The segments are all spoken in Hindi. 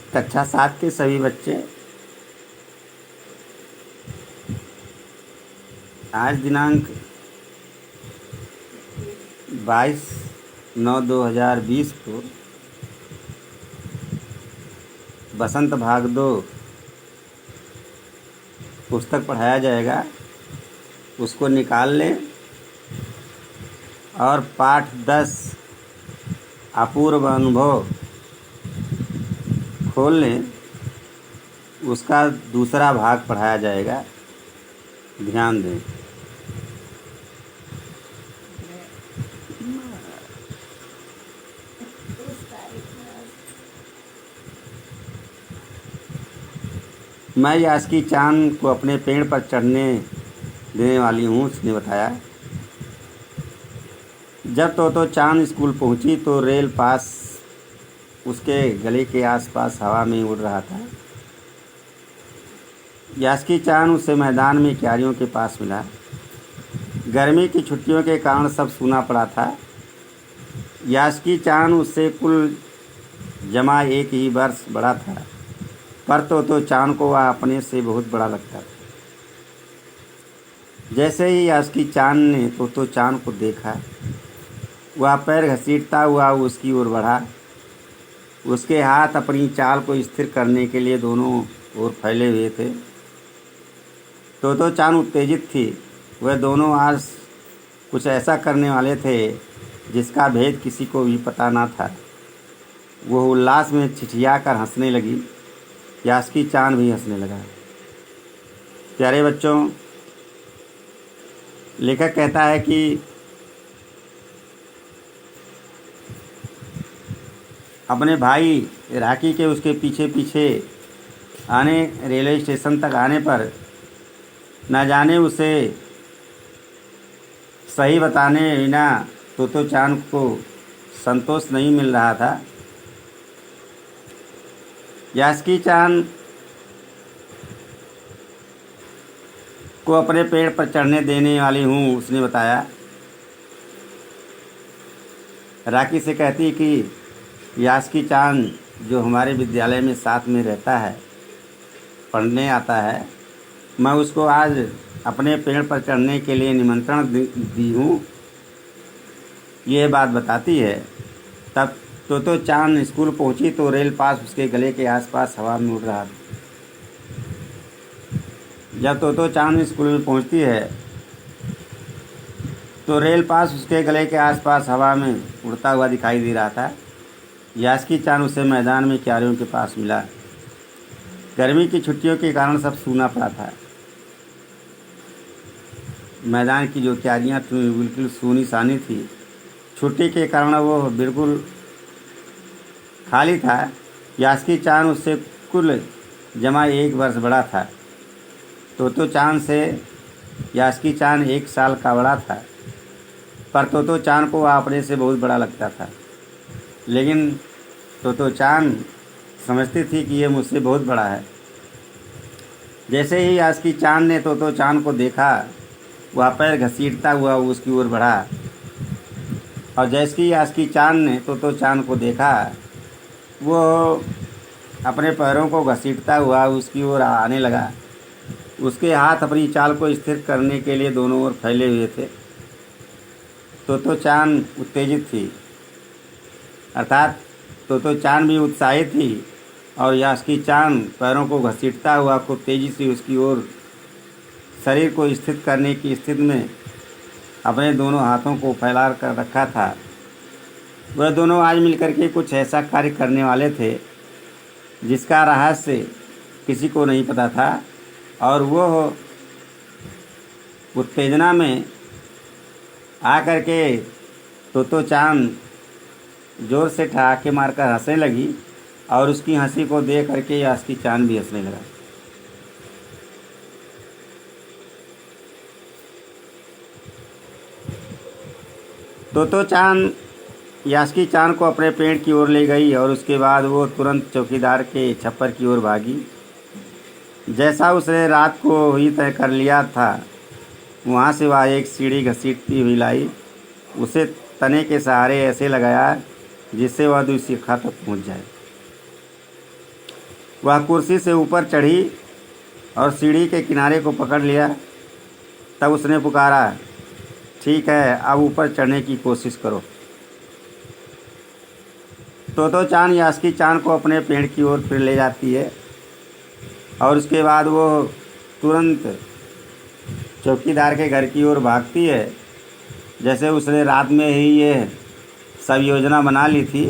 कक्षा 7 के सभी बच्चे आज दिनांक 22/9/2020 को बसंत भाग 2 पुस्तक पढ़ाया जाएगा, उसको निकाल लें और पाठ 10 अपूर्व अनुभव खोल लें। उसका दूसरा भाग पढ़ाया जाएगा, ध्यान दें। मैं यास्की चांद को अपने पेड़ पर चढ़ने देने वाली हूँ, उसने बताया। जब तो चांद स्कूल पहुँची तो रेल पास उसके गले के आसपास हवा में उड़ रहा था। यास्की चांद उसे मैदान में क्यारियों के पास मिला। गर्मी की छुट्टियों के कारण सब सूना पड़ा था। यास्की चांद उससे कुल जमा 1 ही वर्ष बड़ा था, पर तो चांद को वह अपने से बहुत बड़ा लगता था। जैसे ही यास्की चांद ने तो चांद को देखा, वह पैर घसीटता हुआ उसकी ओर बढ़ा। उसके हाथ अपनी चाल को स्थिर करने के लिए दोनों ओर फैले हुए थे। तो चांद उत्तेजित थी। वह दोनों आज कुछ ऐसा करने वाले थे जिसका भेद किसी को भी पता ना था। वो उल्लास में छिछियाकर हंसने लगी। यास्की चांद भी हंसने लगा। प्यारे बच्चों, लेखक कहता है कि अपने भाई राकी के उसके पीछे पीछे रेलवे स्टेशन तक आने पर न जाने उसे सही बताने बिना तो चांद को संतोष नहीं मिल रहा था। यास्की चांद को अपने पेड़ पर चढ़ने देने वाली हूँ, उसने बताया। राकी से कहती कि यास्की चांद जो हमारे विद्यालय में साथ में रहता है, पढ़ने आता है, मैं उसको आज अपने पेड़ पर चढ़ने के लिए निमंत्रण दी हूँ, यह बात बताती है। तब तो चांद स्कूल पहुँची तो रेल पास उसके गले के आसपास हवा में उड़ रहा था। जब तो चांद स्कूल में पहुँचती है तो रेल पास उसके गले के आसपास हवा में उड़ता हुआ दिखाई दे रहा था। यास्की चांद उसे मैदान में क्यारियों के पास मिला। गर्मी की छुट्टियों के कारण सब सूना पड़ा था। मैदान की जो क्यारियाँ थी बिल्कुल सूनी सानी थी। छुट्टी के कारण वो बिल्कुल खाली था। यास्की चांद उससे कुल जमा 1 वर्ष बड़ा था। तो चांद से यास्की चांद 1 साल का बड़ा था, पर तो चांद को वह अपने से बहुत बड़ा लगता था। लेकिन तो चांद समझती थी कि ये मुझसे बहुत बड़ा है। जैसे ही यास्की चांद ने तो चांद को देखा, वह पैर घसीटता हुआ उसकी ओर बढ़ा। और जैसे ही यास्की चांद ने तो चांद को देखा, वो अपने पैरों को घसीटता हुआ उसकी ओर आने लगा। उसके हाथ अपनी चाल को स्थिर करने के लिए दोनों ओर फैले हुए थे। तो चांद उत्तेजित थी, अर्थात तो चांद भी उत्साहित थी। और यास्की चांद पैरों को घसीटता हुआ खूब तेज़ी से उसकी ओर शरीर को स्थिर करने की स्थिति में अपने दोनों हाथों को फैला कर रखा था। वह दोनों आज मिलकर के कुछ ऐसा कार्य करने वाले थे जिसका रहस्य किसी को नहीं पता था। और वो उत्तेजना में आकर के तो चांद जोर से ठहाके मारकर हंसने लगी। और उसकी हंसी को देख करके यास्की चांद भी हंसने लगा। तो चांद यास्की चांद को अपने पेड़ की ओर ले गई और उसके बाद वो तुरंत चौकीदार के छप्पर की ओर भागी। जैसा उसने रात को ही तय कर लिया था, वहाँ से वह एक सीढ़ी घसीटती हुई लाई। उसे तने के सहारे ऐसे लगाया जिससे वह दूसरी शाखा तक पहुँच जाए। वह कुर्सी से ऊपर चढ़ी और सीढ़ी के किनारे को पकड़ लिया। तब उसने पुकारा, ठीक है, अब ऊपर चढ़ने की कोशिश करो। तोतो चान यास्की चान को अपने पेड़ की ओर फिर ले जाती है और उसके बाद वो तुरंत चौकीदार के घर की ओर भागती है। जैसे उसने रात में ही ये सब योजना बना ली थी।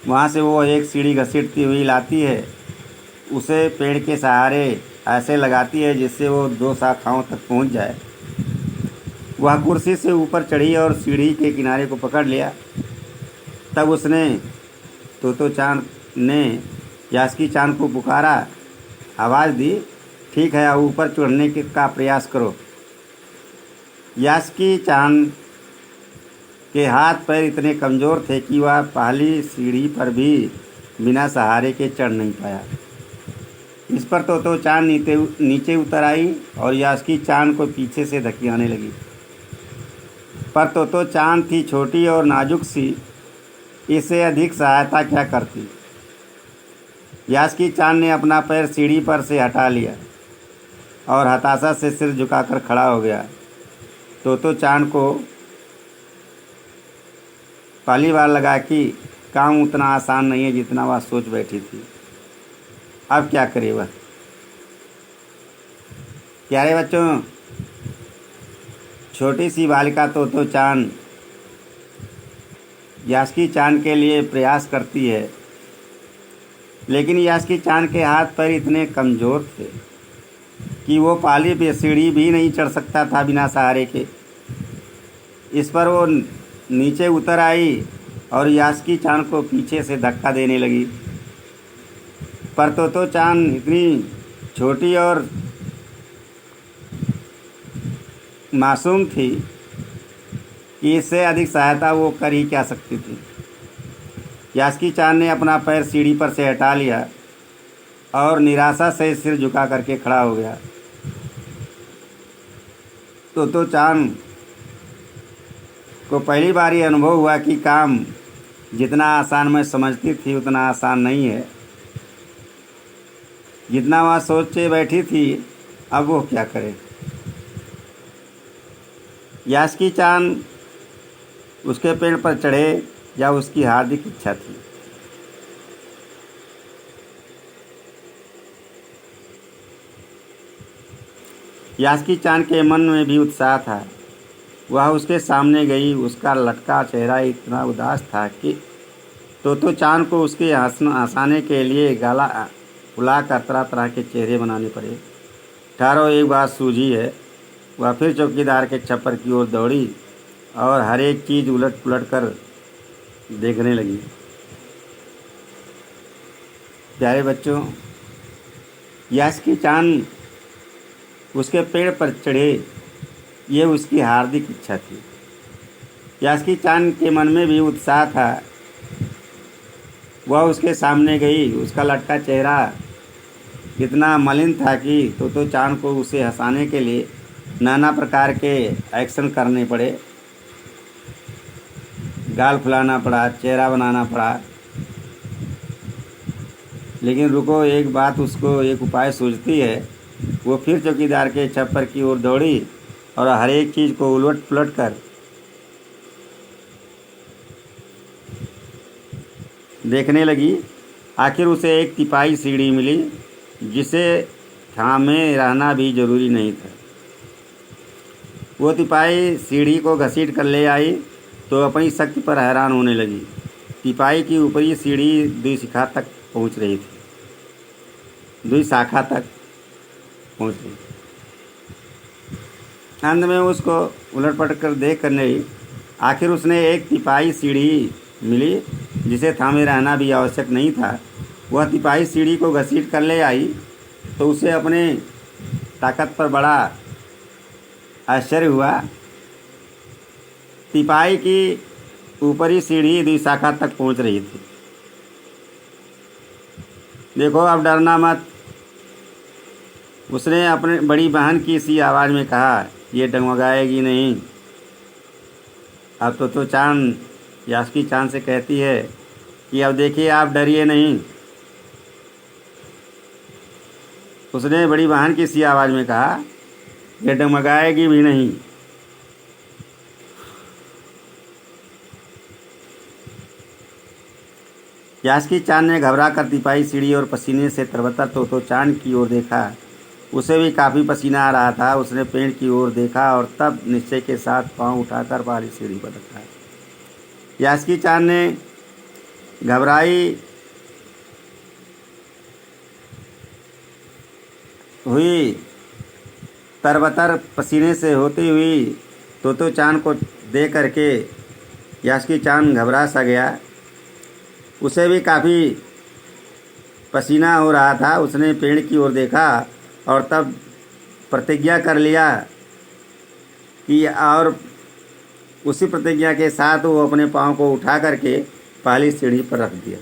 वहाँ से वो एक सीढ़ी घसीटती हुई लाती है, उसे पेड़ के सहारे ऐसे लगाती है जिससे वो 2 शाखाओं तक पहुँच जाए। वह कुर्सी से ऊपर चढ़ी और सीढ़ी के किनारे को पकड़ लिया। तब उसने तोतो चान ने यास्की चान को पुकारा, आवाज़ दी, ठीक है, अब ऊपर चढ़ने का प्रयास करो। यास्की चान के हाथ पैर इतने कमज़ोर थे कि वह पहली सीढ़ी पर भी बिना सहारे के चढ़ नहीं पाया। इस पर तोतो चान नीचे उतर आई और यास्की चान को पीछे से धकेलने लगी। पर तोतो चान थी छोटी और नाजुक सी, इससे अधिक सहायता क्या करती। यास्की चान ने अपना पैर सीढ़ी पर से हटा लिया और हताशा से सिर झुकाकर खड़ा हो गया। तोतो चान को पहली बार लगा कि काम उतना आसान नहीं है जितना वह सोच बैठी थी। अब क्या करे वह। प्यारे बच्चों, छोटी सी बालिका तोतो चान यास्की चान के लिए प्रयास करती है, लेकिन यास्की चान के हाथ पैर इतने कमज़ोर थे कि वो पहली पे सीढ़ी भी नहीं चढ़ सकता था बिना सहारे के। इस पर वो नीचे उतर आई और यास्की चान को पीछे से धक्का देने लगी। पर तोतो चान इतनी छोटी और मासूम थी कि इससे अधिक सहायता वो कर ही क्या सकती थी। यास्की चान ने अपना पैर सीढ़ी पर से हटा लिया और निराशा से सिर झुका करके खड़ा हो गया। तोतो चान को पहली बार ये अनुभव हुआ कि काम जितना आसान मैं समझती थी उतना आसान नहीं है। जितना वह सोचे बैठी थी, अब वो क्या करे। यास्की चान उसके पेड़ पर चढ़े या उसकी हार्दिक इच्छा थी। यास्की चान के मन में भी उत्साह था। वह उसके सामने गई। उसका लटका चेहरा इतना उदास था कि तोतो चान को उसके हंसाने के लिए गाला फुलाकर तरह तरह के चेहरे बनाने पड़े। ठहरो, एक बात सूझी है। वह फिर चौकीदार के छप्पर की ओर दौड़ी और हर एक चीज़ उलट पुलट कर देखने लगी। प्यारे बच्चों, यास्की चान उसके पेड़ पर चढ़े, ये उसकी हार्दिक इच्छा थी। यास्की चान के मन में भी उत्साह था। वह उसके सामने गई। उसका लटका चेहरा इतना मलिन था कि तोतो चान को उसे हंसाने के लिए नाना प्रकार के एक्शन करने पड़े। गाल फुलाना पड़ा, चेहरा बनाना पड़ा। लेकिन रुको, एक बात उसको एक उपाय सूझती है। वो फिर चौकीदार के छप्पर की ओर दौड़ी और हर एक चीज़ को उलट पुलट कर देखने लगी। आखिर उसे एक तिपाही सीढ़ी मिली जिसे थामे रहना भी जरूरी नहीं था। वो तिपाही सीढ़ी को घसीट कर ले आई तो अपनी शक्ति पर हैरान होने लगी। तिपाही की ऊपरी सीढ़ी 2 शाखा तक पहुंच रही थी। 2 शाखा तक पहुंच रही। अंत में उसको उलट पलट कर देख कर नहीं, आखिर उसने एक तिपाही सीढ़ी मिली जिसे थामे रहना भी आवश्यक नहीं था। वह तिपाही सीढ़ी को घसीट कर ले आई तो उसे अपने ताकत पर बड़ा आश्चर्य हुआ। तिपाही की ऊपरी सीढ़ी 2 शाखा तक पहुंच रही थी। देखो, अब डरना मत, उसने अपने बड़ी बहन की सी आवाज़ में कहा। ये डगमगाएगी नहीं। अब तो चान यास्की चान से कहती है कि अब देखिए, आप डरिए नहीं। उसने बड़ी बहन की सी आवाज़ में कहा, ये डगमगाएगी भी नहीं। यास्की चांद ने घबरा कर तिपाही सीढ़ी और पसीने से तरबतर तोतो चांद की ओर देखा। उसे भी काफ़ी पसीना आ रहा था। उसने पेड़ की ओर देखा और तब निश्चय के साथ पांव उठाकर पहली सीढ़ी पर रखा। यास्की चांद ने घबराई हुई तरबतर पसीने से होती हुई तोतो चांद को देख करके यास्की चांद घबरा सा गया। उसे भी काफ़ी पसीना हो रहा था। उसने पेड़ की ओर देखा और तब प्रतिज्ञा कर लिया कि और उसी प्रतिज्ञा के साथ वो अपने पाँव को उठा करके पहली सीढ़ी पर रख दिया।